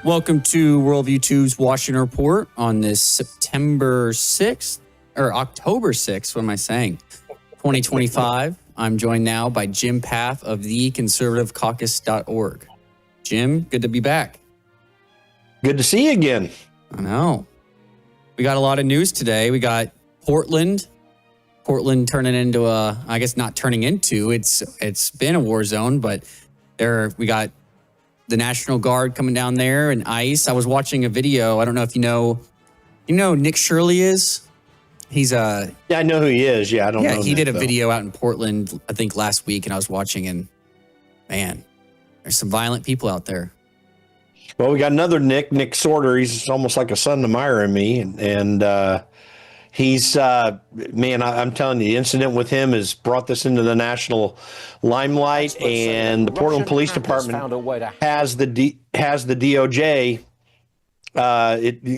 Welcome to Worldview 2's Washington Report on this September 6th, or October 6th, what am I saying? 2025. I'm joined now by Jim Path of theconservativecaucus.org. Jim, good to be back. Good to see you again. I know. We got a lot of news today. We got Portland turning into I guess not turning into, it's been a war zone, but we got the National Guard coming down there and ICE. I was watching a video. I don't know if you know who Nick Shirley is? He's Yeah, I know who he is. Yeah, I don't know. Yeah, he did a video out in Portland, I think last week, and I was watching, and man, there's some violent people out there. Well, we got another Nick Sorter. He's almost like a son to Myra and me. And he's, man, I'm telling you, the incident with him has brought this into the national limelight. And the Portland Police Department has the DOJ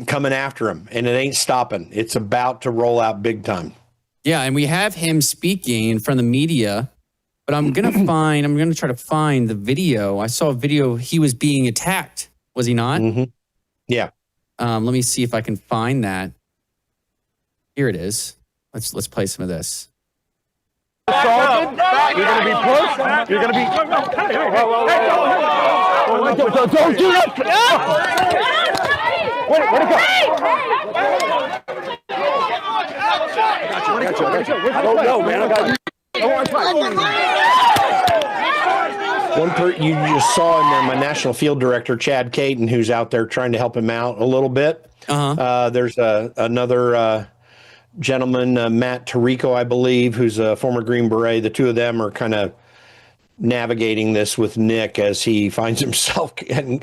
coming after him. And it ain't stopping. It's about to roll out big time. Yeah, and we have him speaking in front of the media. But I'm going to try to find the video. I saw a video, he was being attacked. Was he not? Mm-hmm. Yeah. Let me see if I can find that. Here it is. Let's play some of this. Assaulted. You're going to be pushed. You're going to be. Don't do that. Where'd it go? Go, man. You just saw in there my national field director, Chad Caton, who's out there trying to help him out a little bit. There's another gentleman, Matt Tirico, I believe, who's a former Green Beret. The two of them are kind of navigating this with Nick as he finds himself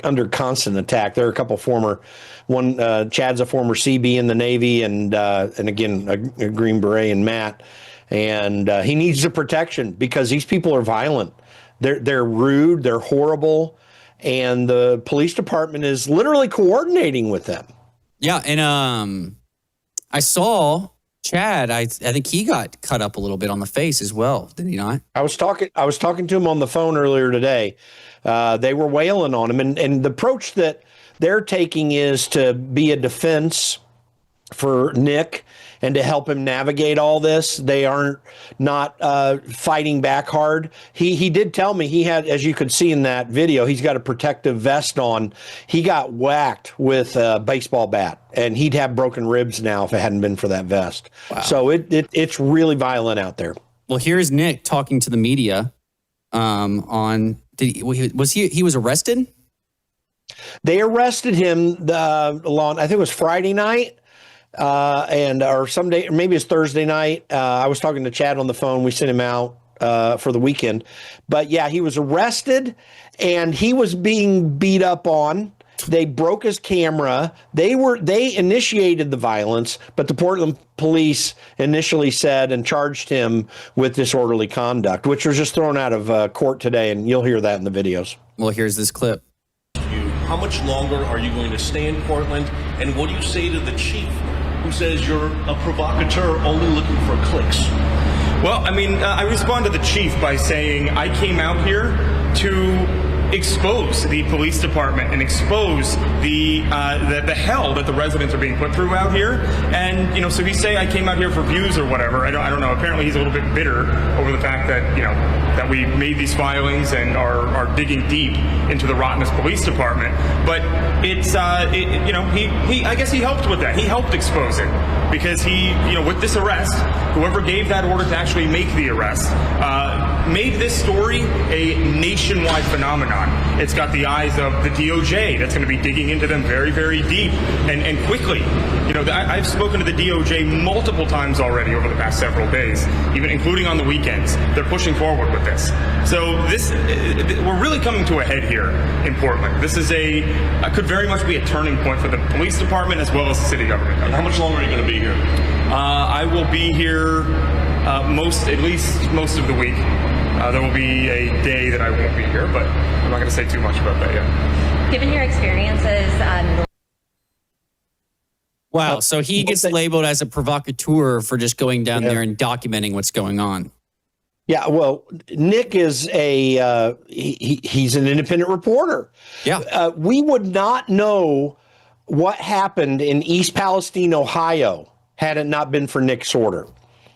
under constant attack. There are a couple Chad's a former CB in the Navy, and again, a Green Beret, and Matt. And he needs the protection because these people are violent. They're rude, they're horrible, and the police department is literally coordinating with them. Yeah, and I saw Chad. I think he got cut up a little bit on the face as well, did he not? I was talking to him on the phone earlier today. They were wailing on him, and the approach that they're taking is to be a defense for Nick and to help him navigate all this. They aren't not fighting back hard. He did tell me he had, as you could see in that video, he's got a protective vest on. He got whacked with a baseball bat, and he'd have broken ribs now if it hadn't been for that vest. Wow. So it's really violent out there. Well, here's Nick talking to the media. He was arrested? They arrested him I think it was Friday night. Or someday, maybe it's Thursday night. I was talking to Chad on the phone. We sent him out for the weekend. But yeah, he was arrested and he was being beat up on. They broke his camera. They initiated the violence, but the Portland police initially said and charged him with disorderly conduct, which was just thrown out of court today. And you'll hear that in the videos. Well, here's this clip. How much longer are you going to stay in Portland? And what do you say to the chief who says you're a provocateur only looking for clicks? Well, I mean, I respond to the chief by saying I came out here to expose the police department and expose the hell that the residents are being put through out here. And, so if you say I came out here for views or whatever, I don't know. Apparently he's a little bit bitter over the fact that, that we made these filings and are digging deep into the rottenest police department. But it's, I guess he helped with that. He helped expose it because he, with this arrest, whoever gave that order to actually make the arrest, made this story a nationwide phenomenon. It's got the eyes of the DOJ that's going to be digging into them very, very deep and quickly. I've spoken to the DOJ multiple times already over the past several days, even including on the weekends. They're pushing forward with this. So we're really coming to a head here in Portland. This is could very much be a turning point for the police department as well as the city government. And how much longer are you going to be here? I will be here at least most of the week. There will be a day that I won't be here, but I'm not going to say too much about that yet. Given your experiences, wow, so he gets labeled as a provocateur for just going down there and documenting what's going on. Yeah, well, Nick is he's an independent reporter. Yeah. We would not know what happened in East Palestine, Ohio, had it not been for Nick Sorter.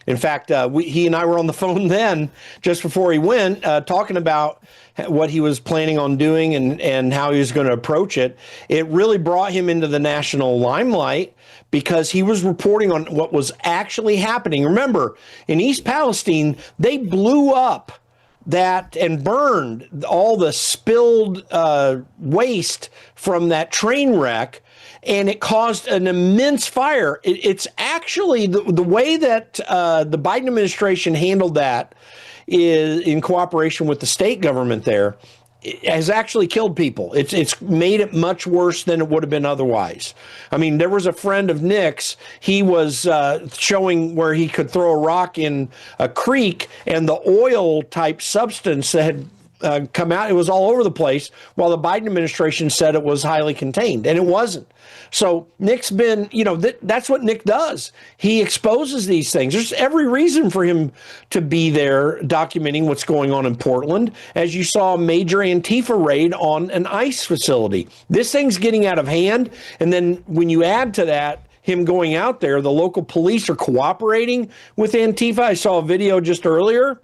In fact, he and I were on the phone then, just before he went, talking about what he was planning on doing and how he was going to approach it. It really brought him into the national limelight because he was reporting on what was actually happening. Remember, in East Palestine, they blew up that and burned all the spilled waste from that train wreck, and it caused an immense fire. It's actually the way that the Biden administration handled that is in cooperation with the state government there. It has actually killed people. It's made it much worse than it would have been otherwise. I mean, there was a friend of Nick's. He was showing where he could throw a rock in a creek, and the oil type substance that had come out, it was all over the place, while the Biden administration said it was highly contained, and it wasn't. So Nick's been, that's what Nick does. He exposes these things. There's every reason for him to be there documenting what's going on in Portland, as you saw a major Antifa raid on an ICE facility. This thing's getting out of hand. And then when you add to that, him going out there, the local police are cooperating with Antifa. I saw a video just earlier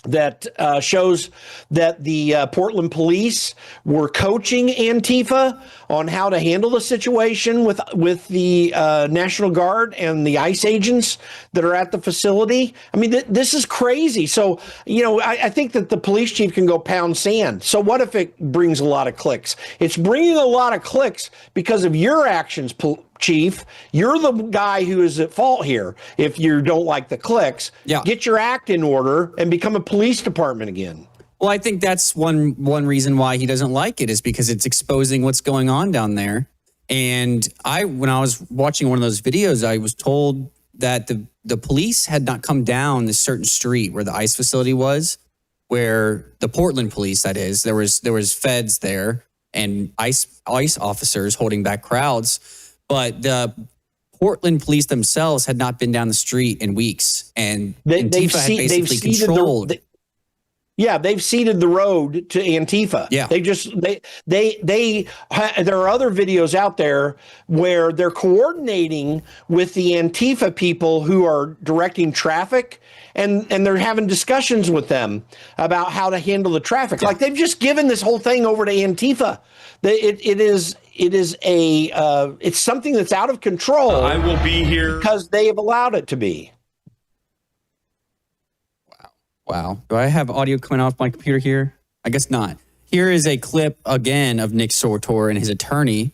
that shows that the Portland police were coaching Antifa on how to handle the situation with the National Guard and the ICE agents that are at the facility. I mean, this is crazy. So, I think that the police chief can go pound sand. So what if it brings a lot of clicks? It's bringing a lot of clicks because of your actions, Chief. You're the guy who is at fault here. If you don't like the clicks, get your act in order and become a police department again. Well, I think that's one reason why he doesn't like it, is because it's exposing what's going on down there. And when I was watching one of those videos, I was told that the police had not come down this certain street where the ICE facility was, where the Portland police, that is, there was feds there and ICE officers holding back crowds. But the Portland police themselves had not been down the street in weeks, and Antifa had basically controlled. They've ceded the road to Antifa. Yeah, there are other videos out there where they're coordinating with the Antifa people who are directing traffic, and they're having discussions with them about how to handle the traffic. Like, they've just given this whole thing over to Antifa. It's something that's out of control. I will be here because they have allowed it to be. Wow. Do I have audio coming off my computer here? I guess not. Here is a clip again of Nick Sorter and his attorney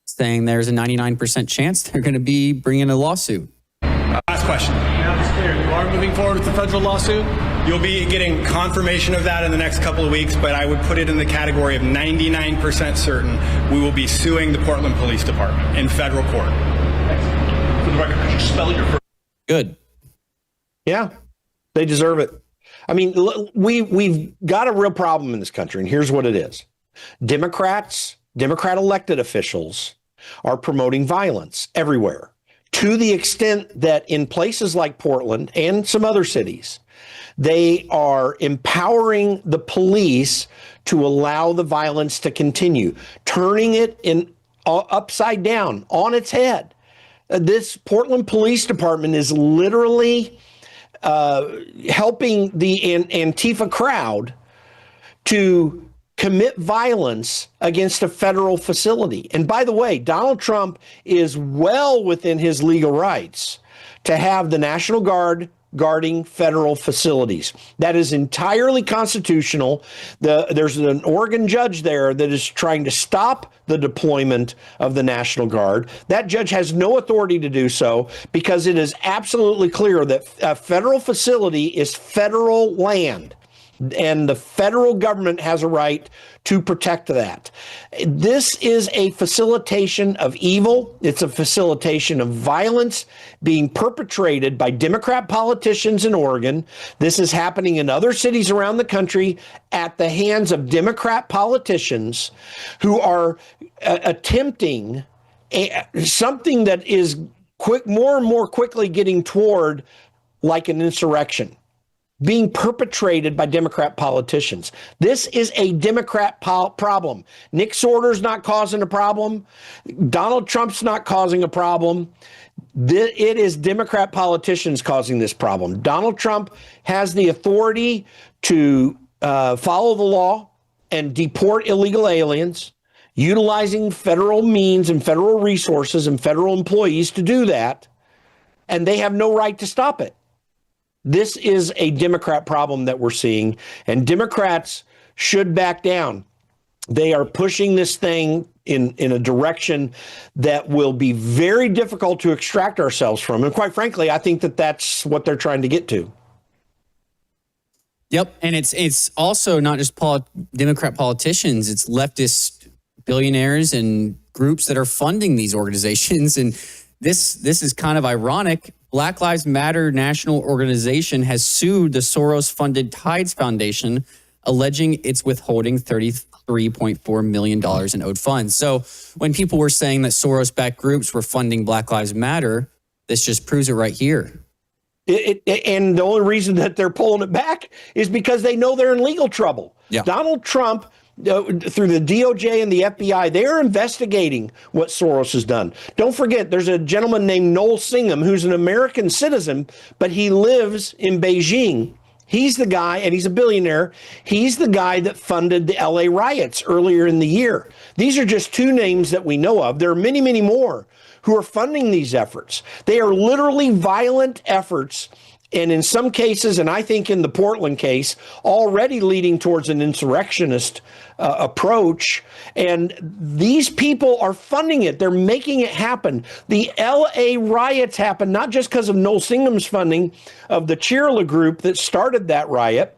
saying there's a 99% chance they're going to be bringing a lawsuit. Last question. Now it's clear. You are moving forward with the federal lawsuit? You'll be getting confirmation of that in the next couple of weeks, but I would put it in the category of 99% certain we will be suing the Portland Police Department in federal court. For the record, could you spell your first? Good. Yeah, they deserve it. I mean, we've got a real problem in this country, and here's what it is. Democrat elected officials are promoting violence everywhere, to the extent that in places like Portland and some other cities, they are empowering the police to allow the violence to continue, turning it upside down on its head. This Portland Police Department is literally helping the Antifa crowd to commit violence against a federal facility. And by the way, Donald Trump is well within his legal rights to have the National Guard guarding federal facilities. That is entirely constitutional. There's an Oregon judge there that is trying to stop the deployment of the National Guard. That judge has no authority to do so because it is absolutely clear that a federal facility is federal land, and the federal government has a right to protect that. This is a facilitation of evil. It's a facilitation of violence being perpetrated by Democrat politicians in Oregon. This is happening in other cities around the country at the hands of Democrat politicians who are attempting something that is more and more quickly getting toward like an insurrection. being perpetrated by Democrat politicians. This is a Democrat problem. Nick Sorter's not causing a problem. Donald Trump's not causing a problem. It is Democrat politicians causing this problem. Donald Trump has the authority to follow the law and deport illegal aliens, utilizing federal means and federal resources and federal employees to do that, and they have no right to stop it. This is a Democrat problem that we're seeing, and Democrats should back down. They are pushing this thing in a direction that will be very difficult to extract ourselves from. And quite frankly, I think that that's what they're trying to get to. Yep. And it's also not just Democrat politicians, it's leftist billionaires and groups that are funding these organizations. And this is kind of ironic. Black Lives Matter national organization has sued the Soros-funded Tides Foundation, alleging it's withholding $33.4 million in owed funds. So when people were saying that Soros-backed groups were funding Black Lives Matter, this just proves it right here. And the only reason that they're pulling it back is because they know they're in legal trouble. Yeah. Donald Trump, through the DOJ and the FBI, they're investigating what Soros has done. Don't forget, there's a gentleman named Noel Singham who's an American citizen, but he lives in Beijing. He's the guy, and he's a billionaire. He's the guy that funded the LA riots earlier in the year. These are just two names that we know of. There are many, many more who are funding these efforts. They are literally violent efforts, and in some cases, and I think in the Portland case, already leading towards an insurrectionist approach. And these people are funding it. They're making it happen. The LA riots happened not just because of Noel Singham's funding of the Cheerla group that started that riot,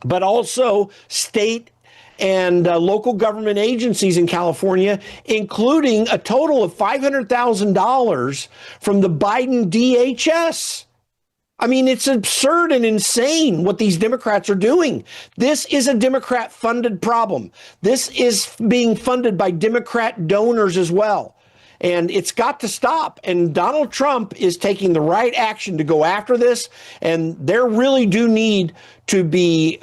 but also state and local government agencies in California, including a total of $500,000 from the Biden DHS. I mean, it's absurd and insane what these Democrats are doing. This is a Democrat-funded problem. This is being funded by Democrat donors as well. And it's got to stop. And Donald Trump is taking the right action to go after this. And there really do need to be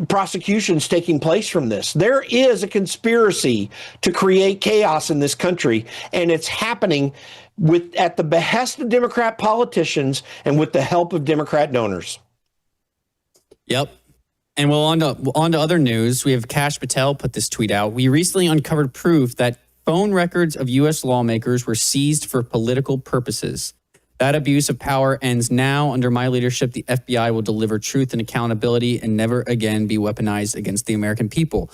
prosecutions taking place from this. There is a conspiracy to create chaos in this country, and it's happening at the behest of Democrat politicians and with the help of Democrat donors. Yep. And well, on to other news. We have Kash Patel put this tweet out. We recently uncovered proof that phone records of U.S. lawmakers were seized for political purposes. That abuse of power ends now. Under my leadership, the FBI will deliver truth and accountability and never again be weaponized against the American people.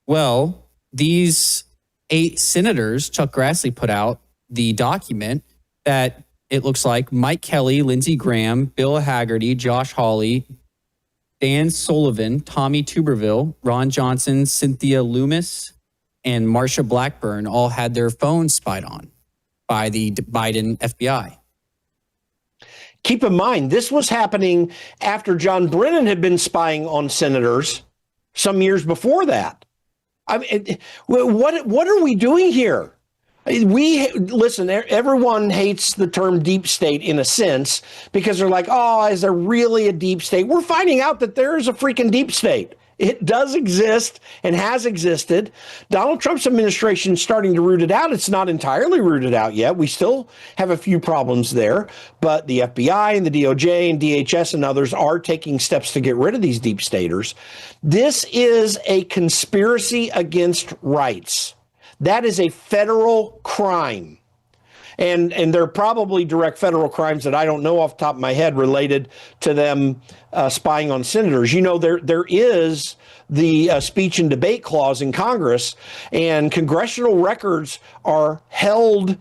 Well, these 8 senators, Chuck Grassley put out the document that it looks like Mike Kelly, Lindsey Graham, Bill Hagerty, Josh Hawley, Dan Sullivan, Tommy Tuberville, Ron Johnson, Cynthia Loomis, and Marsha Blackburn all had their phones spied on by the Biden FBI. Keep in mind, this was happening after John Brennan had been spying on senators some years before that. I mean, what are we doing here? Listen, everyone hates the term deep state in a sense because they're like, oh, is there really a deep state? We're finding out that there is a freaking deep state. It does exist and has existed. Donald Trump's administration is starting to root it out. It's not entirely rooted out yet. We still have a few problems there, but the FBI and the DOJ and DHS and others are taking steps to get rid of these deep staters. This is a conspiracy against rights. That is a federal crime. And there are probably direct federal crimes that I don't know off the top of my head related to them spying on senators. You know, there is the speech and debate clause in Congress, and congressional records are held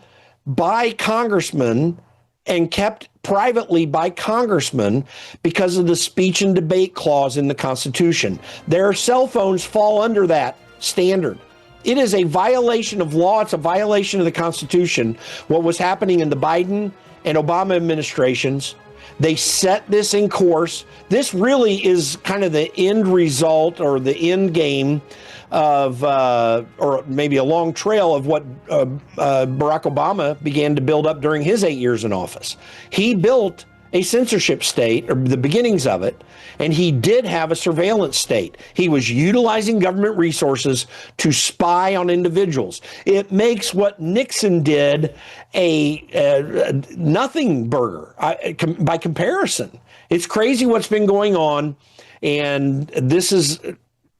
by congressmen and kept privately by congressmen because of the speech and debate clause in the Constitution. Their cell phones fall under that standard. It is a violation of law. It's a violation of the Constitution. What was happening in the Biden and Obama administrations, they set this in course. This really is kind of the end result or the end game of, or maybe a long trail of what Barack Obama began to build up during his 8 years in office. He built a censorship state, or the beginnings of it, and he did have a surveillance state. He was utilizing government resources to spy on individuals. It makes what Nixon did a nothing burger by comparison. It's crazy what's been going on, and this is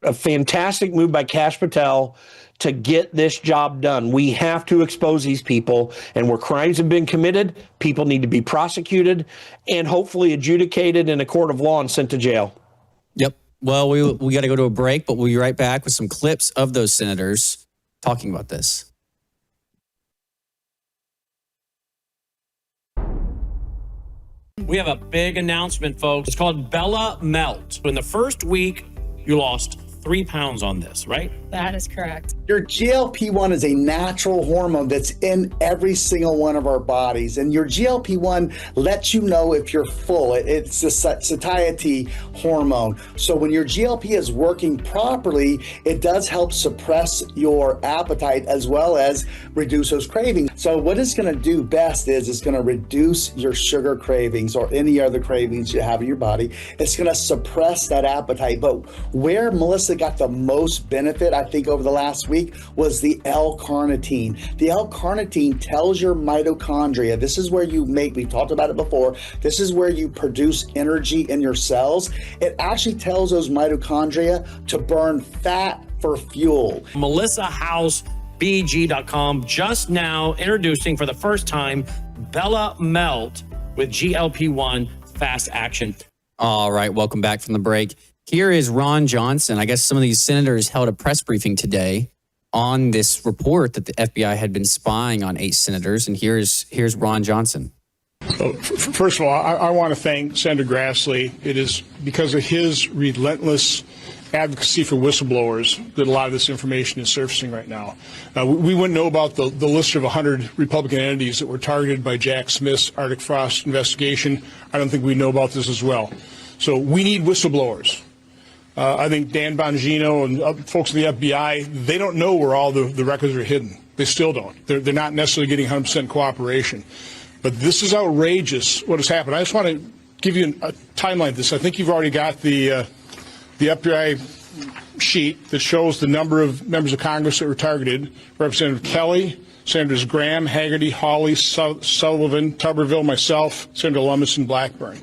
a fantastic move by Kash Patel to get this job done. We have to expose these people, and where crimes have been committed, people need to be prosecuted and hopefully adjudicated in a court of law and sent to jail. Yep. Well, we got to go to a break, but we'll be right back with some clips of those senators talking about this. We have a big announcement, folks. It's called Bella Melt. In the first week, you lost 3 pounds on this, right? That is correct. Your GLP-1 is a natural hormone that's in every single one of our bodies. And your GLP-1 lets you know if you're full. It's a satiety hormone. So when your GLP is working properly, it does help suppress your appetite as well as reduce those cravings. So what it's going to do best is it's going to reduce your sugar cravings or any other cravings you have in your body. It's going to suppress that appetite. But where Melissa got the most benefit, I think, over the last week was the L-carnitine. The L-carnitine tells your mitochondria, this is where you make, we talked about it before, this is where you produce energy in your cells. It actually tells those mitochondria to burn fat for fuel. MelissaHouseBG.com just now introducing for the first time Bella Melt with GLP-1 fast action. All right, welcome back from the break. Here is Ron Johnson. I guess some of these senators held a press briefing today on this report that the FBI had been spying on 8 senators. And here's Ron Johnson. Well, first of all, I want to thank Senator Grassley. It is because of his relentless advocacy for whistleblowers that a lot of this information is surfacing right now. We wouldn't know about the list of 100 Republican entities that were targeted by Jack Smith's Arctic Frost investigation. I don't think we know about this as well. So we need whistleblowers. I think Dan Bongino and folks in the FBI, they don't know where all the records are hidden. They still don't. They're not necessarily getting 100% cooperation. But this is outrageous what has happened. I just want to give you a timeline of this. I think you've already got the FBI sheet that shows the number of members of Congress that were targeted. Representative Kelly, Senators Graham, Haggerty, Hawley, Sullivan, Tuberville, myself, Senator Lummis, and Blackburn.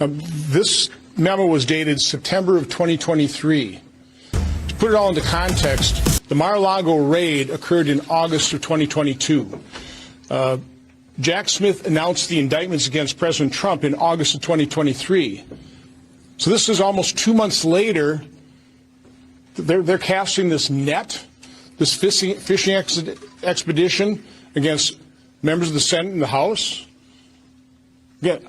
This memo was dated September of 2023. To put it all into context, the Mar-a-Lago raid occurred in August of 2022. Jack Smith announced the indictments against President Trump in August of 2023. So this is almost 2 months later. They're casting this net, this fishing expedition against members of the Senate and the House. Again,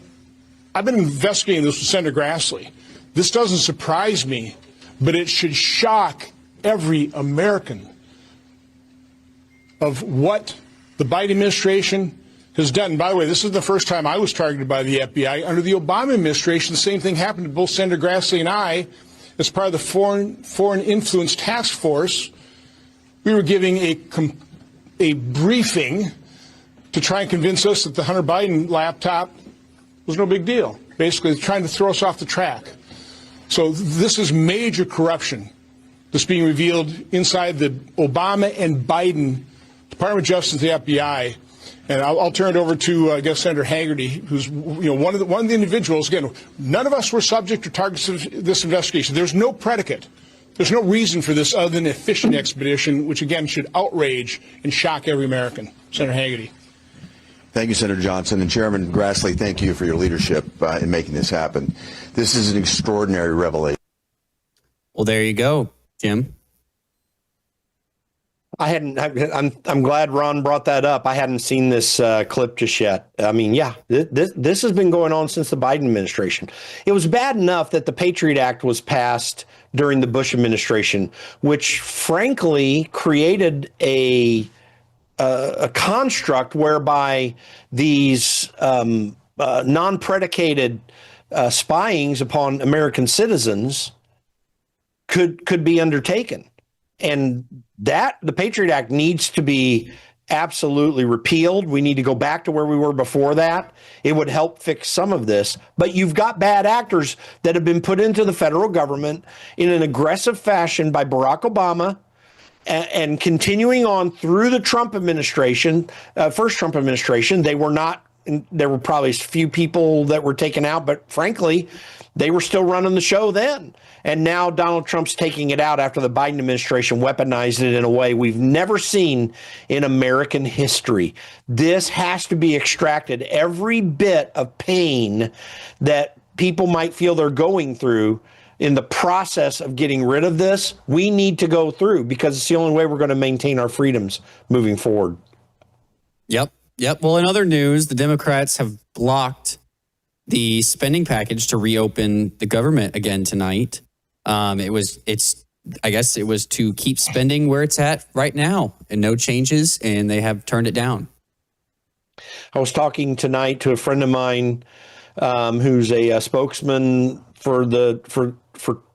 I've been investigating this with Senator Grassley. This doesn't surprise me, but it should shock every American of what the Biden administration has done. And by the way, this is the first time I was targeted by the FBI. Under the Obama administration, the same thing happened to both Senator Grassley and I. As part of the Foreign Influence Task Force, we were giving a briefing to try and convince us that the Hunter Biden laptop was no big deal, basically trying to throw us off the track. So this is major corruption that's being revealed inside the Obama and Biden Department of Justice and the FBI. And I'll turn it over to, I guess, Senator Haggerty, who's one of the individuals. Again, none of us were subject to targets of this investigation. There's no predicate. There's no reason for this other than a fishing expedition, which, again, should outrage and shock every American. Senator Haggerty. Thank you, Senator Johnson. And Chairman Grassley, thank you for your leadership in making this happen. This is an extraordinary revelation. Well, there you go, Jim. I'm glad Ron brought that up. I hadn't seen this clip just yet. I mean, yeah, this has been going on since the Biden administration. It was bad enough that the Patriot Act was passed during the Bush administration, which frankly created a construct whereby these non-predicated spyings upon American citizens could be undertaken. And that the Patriot Act needs to be absolutely repealed. We need to go back to where we were before that. It would help fix some of this. But you've got bad actors that have been put into the federal government in an aggressive fashion by Barack Obama and continuing on through the Trump administration, first Trump administration. There were probably a few people that were taken out, but frankly, they were still running the show then. And now Donald Trump's taking it out after the Biden administration weaponized it in a way we've never seen in American history. This has to be extracted. Every bit of pain that people might feel they're going through in the process of getting rid of this, we need to go through, because it's the only way we're going to maintain our freedoms moving forward. Yep. Well, in other news, the Democrats have blocked the spending package to reopen the government again tonight. I guess it was to keep spending where it's at right now and no changes, and they have turned it down. I was talking tonight to a friend of mine who's a spokesman for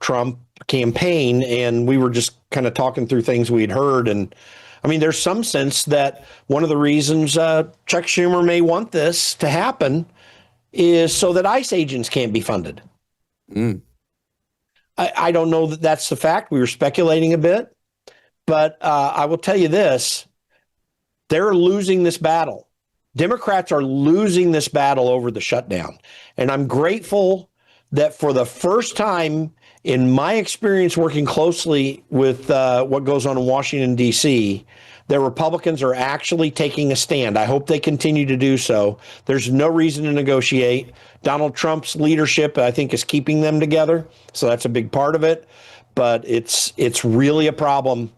Trump campaign, and we were just kind of talking through things we'd heard. And I mean, there's some sense that one of the reasons Chuck Schumer may want this to happen is so that ICE agents can't be funded. I don't know that that's the fact. We were speculating a bit, but I will tell you this. They're losing this battle. Democrats are losing this battle over the shutdown. And I'm grateful that for the first time in my experience working closely with what goes on in Washington, D.C., the Republicans are actually taking a stand. I hope they continue to do so. There's no reason to negotiate. Donald Trump's leadership, I think, is keeping them together. So that's a big part of it. But it's really a problem.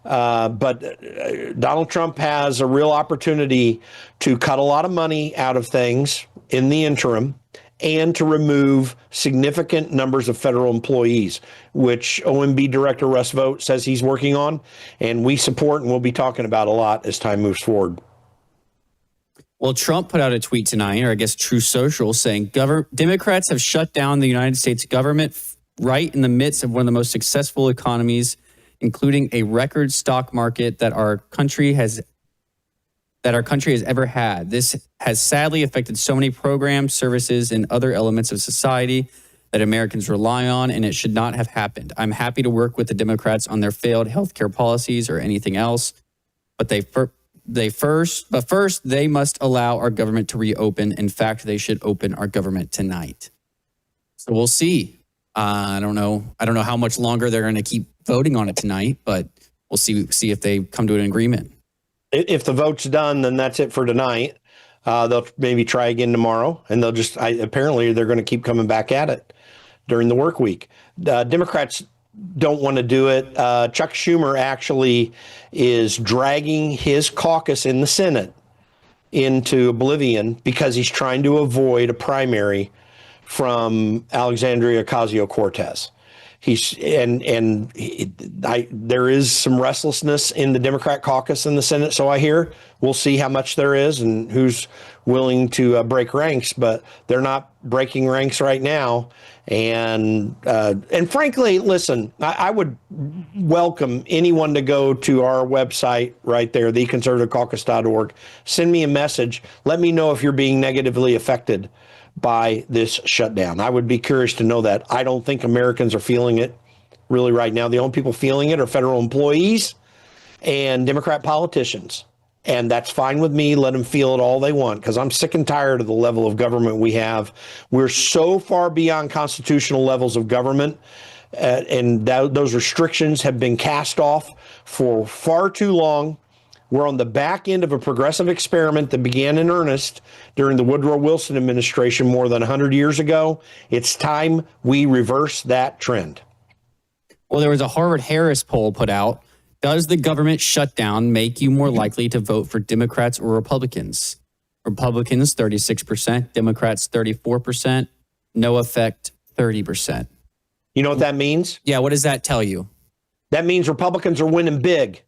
But Donald Trump has a real opportunity to cut a lot of money out of things in the interim and to remove significant numbers of federal employees, which OMB Director Russ Vought says he's working on, and we support and we'll be talking about a lot as time moves forward. Well, Trump put out a tweet tonight, or I guess True Social, saying Democrats have shut down the United States government right in the midst of one of the most successful economies, including a record stock market that our country has ever had. This has sadly affected so many programs, services, and other elements of society that Americans rely on, and it should not have happened. I'm happy to work with the Democrats on their failed healthcare policies or anything else, but first they must allow our government to reopen. In fact, they should open our government tonight. So we'll see. I don't know how much longer they're going to keep voting on it tonight, but we'll see if they come to an agreement. If the vote's done, then that's it for tonight. They'll maybe try again tomorrow, and apparently they're going to keep coming back at it during the work week. Democrats don't want to do it. Chuck Schumer actually is dragging his caucus in the Senate into oblivion because he's trying to avoid a primary from Alexandria Ocasio-Cortez. There is some restlessness in the Democrat caucus in the Senate, so I hear. We'll see how much there is and who's willing to break ranks, but they're not breaking ranks right now. And frankly, listen, I would welcome anyone to go to our website right there, theconservativecaucus.org. Send me a message. Let me know if you're being negatively affected by this shutdown. I would be curious to know that. I don't think Americans are feeling it really right now. The only people feeling it are federal employees and Democrat politicians. And that's fine with me. Let them feel it all they want, because I'm sick and tired of the level of government we have. We're so far beyond constitutional levels of government, and those restrictions have been cast off for far too long. We're on the back end of a progressive experiment that began in earnest during the Woodrow Wilson administration more than 100 years ago. It's time we reverse that trend. Well, there was a Harvard-Harris poll put out. Does the government shutdown make you more likely to vote for Democrats or Republicans? Republicans, 36%. Democrats, 34%. No effect, 30%. You know what that means? Yeah, what does that tell you? That means Republicans are winning big.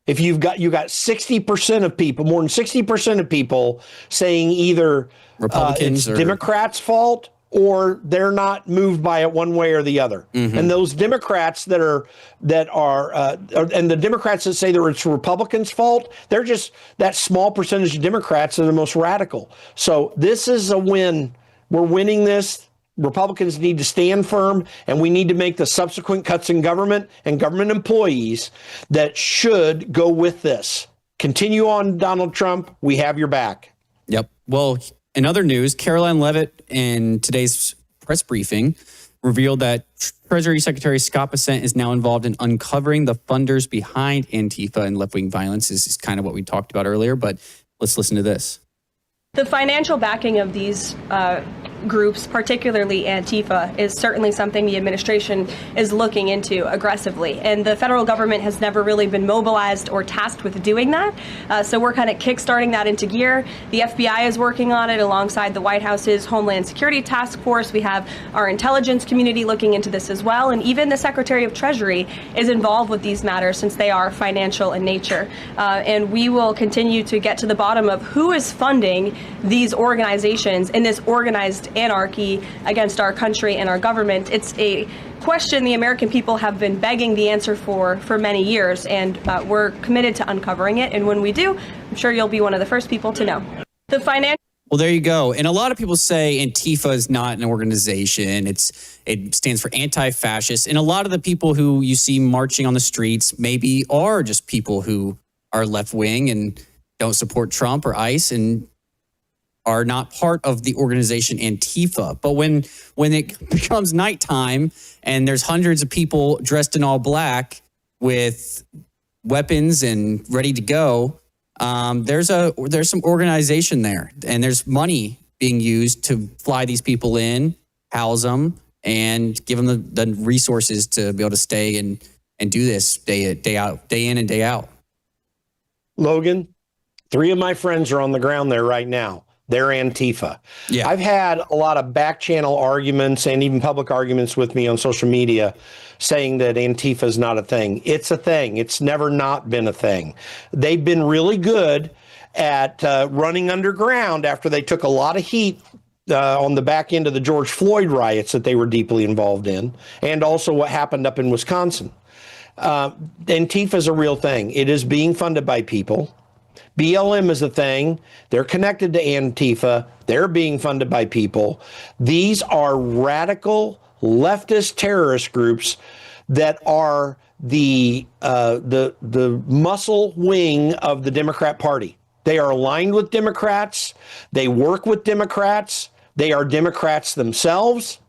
If you got 60% of people, more than 60% of people saying either Republicans it's Democrats' fault or they're not moved by it one way or the other. And those Democrats and the Democrats that say that it's Republicans' fault, they're just that small percentage of Democrats are the most radical. So this is a win. We're winning this. Republicans need to stand firm, and we need to make the subsequent cuts in government and government employees that should go with this. Continue on, Donald Trump. We have your back. Yep. Well, in other news, Caroline Leavitt in today's press briefing revealed that Treasury Secretary Scott Bessent is now involved in uncovering the funders behind Antifa and left-wing violence. This is kind of what we talked about earlier, but let's listen to this. The financial backing of these groups, particularly Antifa, is certainly something the administration is looking into aggressively. And the federal government has never really been mobilized or tasked with doing that. So we're kind of kickstarting that into gear. The FBI is working on it alongside the White House's Homeland Security Task Force. We have our intelligence community looking into this as well. And even the Secretary of Treasury is involved with these matters since they are financial in nature. And we will continue to get to the bottom of who is funding these organizations in this organized anarchy against our country and our government. It's a question the American people have been begging the answer for many years, and we're committed to uncovering it. And when we do, I'm sure you'll be one of the first people to know. Well, there you go. And a lot of people say Antifa is not an organization. It stands for anti-fascist. And a lot of the people who you see marching on the streets maybe are just people who are left-wing and don't support Trump or ICE and are not part of the organization Antifa. But when it becomes nighttime and there's hundreds of people dressed in all black with weapons and ready to go, there's some organization there, and there's money being used to fly these people in, house them, and give them the resources to be able to stay and do this day in and day out. Logan, 3 of my friends are on the ground there right now. They're Antifa. Yeah. I've had a lot of back channel arguments and even public arguments with me on social media saying that Antifa is not a thing. It's a thing. It's never not been a thing. They've been really good at running underground after they took a lot of heat on the back end of the George Floyd riots that they were deeply involved in, and also what happened up in Wisconsin. Antifa is a real thing. It is being funded by people. BLM is a thing. They're connected to Antifa. They're being funded by people. These are radical leftist terrorist groups that are the muscle wing of the Democrat Party. They are aligned with Democrats. They work with Democrats. They are Democrats themselves.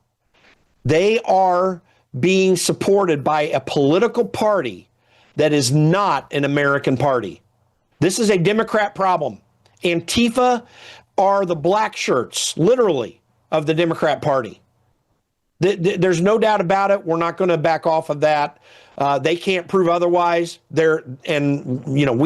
They are being supported by a political party that is not an American party. This is a Democrat problem. Antifa are the black shirts, literally, of the Democrat Party. There's no doubt about it. We're not going to back off of that. They can't prove otherwise. We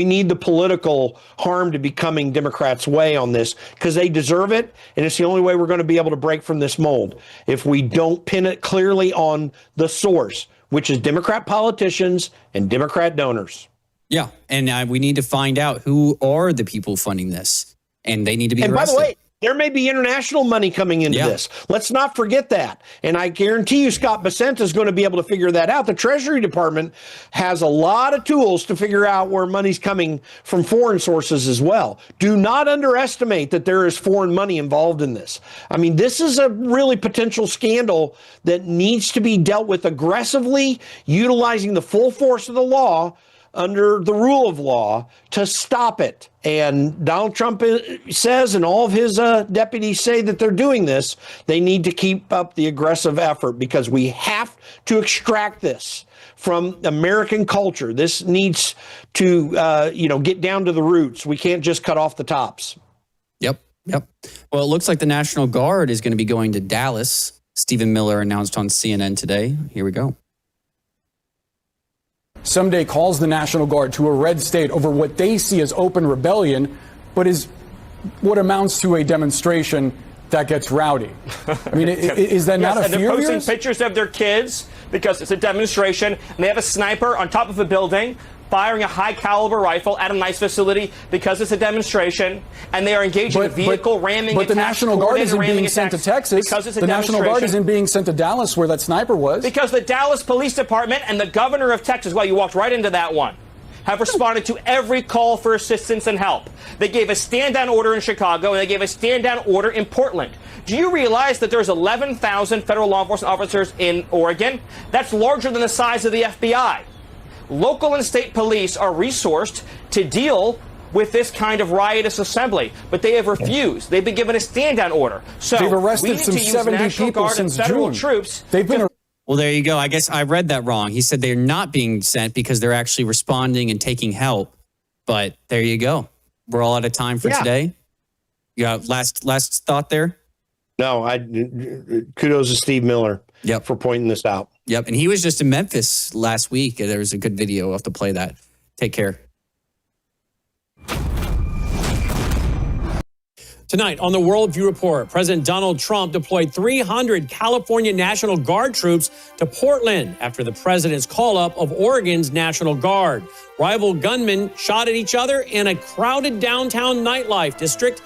need the political harm to be coming Democrats' way on this because they deserve it, and it's the only way we're going to be able to break from this mold if we don't pin it clearly on the source, which is Democrat politicians and Democrat donors. Yeah, and we need to find out who are the people funding this, and they need to be arrested. And by the way, there may be international money coming into this. Let's not forget that. And I guarantee you Scott Bessent is going to be able to figure that out. The Treasury Department has a lot of tools to figure out where money's coming from foreign sources as well. Do not underestimate that there is foreign money involved in this. I mean, this is a really potential scandal that needs to be dealt with aggressively, utilizing the full force of the law under the rule of law to stop it. And Donald Trump says, and all of his deputies say that they're doing this. They need to keep up the aggressive effort because we have to extract this from American culture. This needs to, get down to the roots. We can't just cut off the tops. Yep. Well, it looks like the National Guard is going to be going to Dallas. Stephen Miller announced on CNN today. Here we go. Someday calls the National Guard to a red state over what they see as open rebellion, but is what amounts to a demonstration that gets rowdy. I mean, is that not a fear? And they're posting pictures of their kids because it's a demonstration, and they have a sniper on top of a building firing a high-caliber rifle at an ICE facility because it's a demonstration, and they are engaging in vehicle ramming But the National Guard isn't being sent to Texas. Because it's a the National Guard demonstration. isn't being sent to Dallas, where that sniper was. Because the Dallas Police Department and the governor of Texas, well, you walked right into that one, have responded to every call for assistance and help. They gave a stand-down order in Chicago, and they gave a stand-down order in Portland. Do you realize that there's 11,000 federal law enforcement officers in Oregon? That's larger than the size of the FBI. Local and state police are resourced to deal with this kind of riotous assembly, but they have refused. They've been given a stand-down order. So they've arrested we need some to use 70 National people Guard since and federal June. troops. They've been. Well, there you go. I guess I read that wrong. He said they're not being sent because they're actually responding and taking help. But there you go. We're all out of time for today. You got last thought there? No, kudos to Steve Miller for pointing this out. Yep. And he was just in Memphis last week. There was a good video. We'll have to play that. Take care. Tonight on the Worldview Report, President Donald Trump deployed 300 California National Guard troops to Portland after the president's call-up of Oregon's National Guard. Rival gunmen shot at each other in a crowded downtown nightlife district